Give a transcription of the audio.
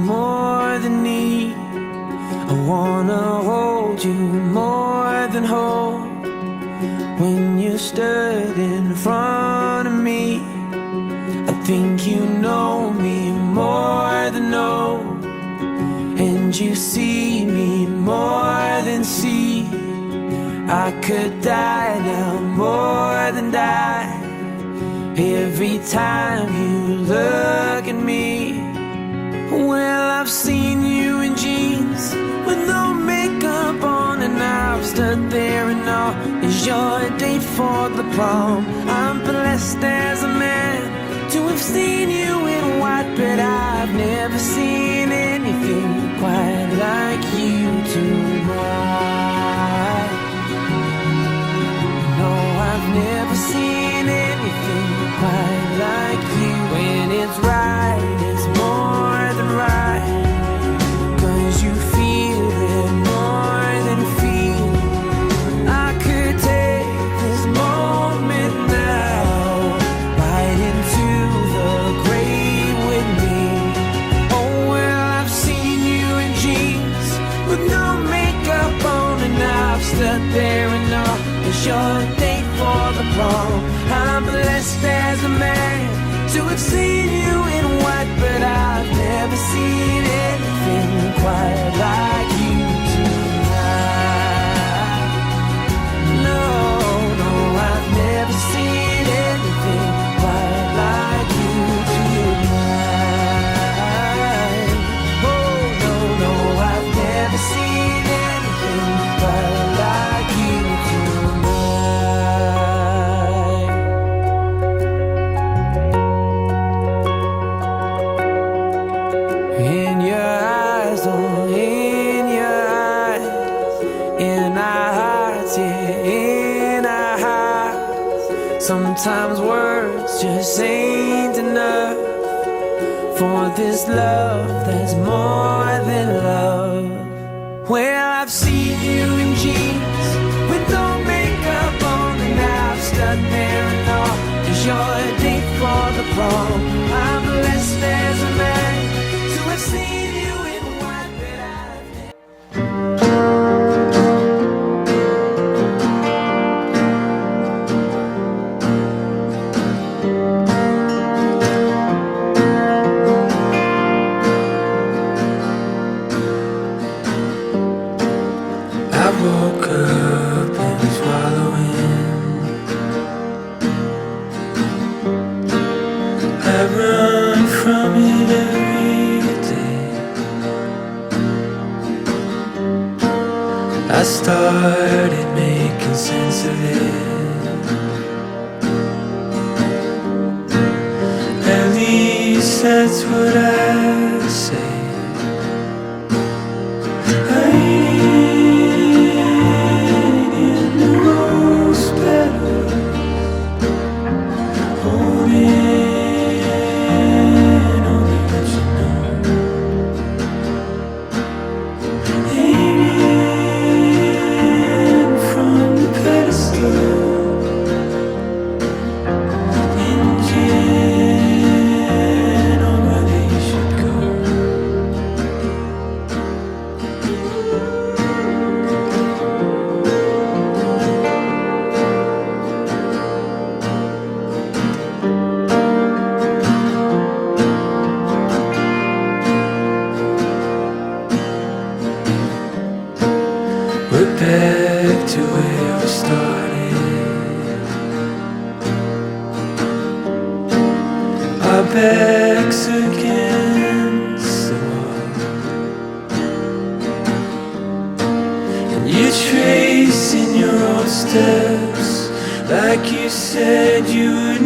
more than need. I wanna hold you more than hold. When you stood in front of me, I think you know me more than know. And you see me more than see. I could die now more than die. Every time you look at me. Well, I've seen you in jeans with no makeup on, and I've stood there and all is your date for the prom. I'm blessed as a man to have seen you in white, but I've never seen anything quite like you tonight. No, I've never seen anything quite like you. When it's right, it's more than right, 'cause you feel it more than feel. I could take this moment now, right into the grave with me. Oh, well, I've seen you in jeans with no makeup on, and I've stood there and all is your date for the prom. I'm blessed as a man to have seen you in white, but I've never seen anything quite like you tonight. No, no, I've never seen anything quite like you tonight. Oh, no, no, I've never seen anything quite like you tonight. In your eyes, oh, in your eyes, in our hearts, yeah, in our hearts. Sometimes words just ain't enough for this love that's more than love. Well, I've seen you in jeans with no makeup on, and I've stood there and all is your date for the prom. I'm blessed as a man to have seen you in white, but I've I woke up and was wallowing. I run from it every day. I started making sense of it. At least that's what I say. We're back to where we started. Our backs against the wall, and you're tracing your own steps like you said you would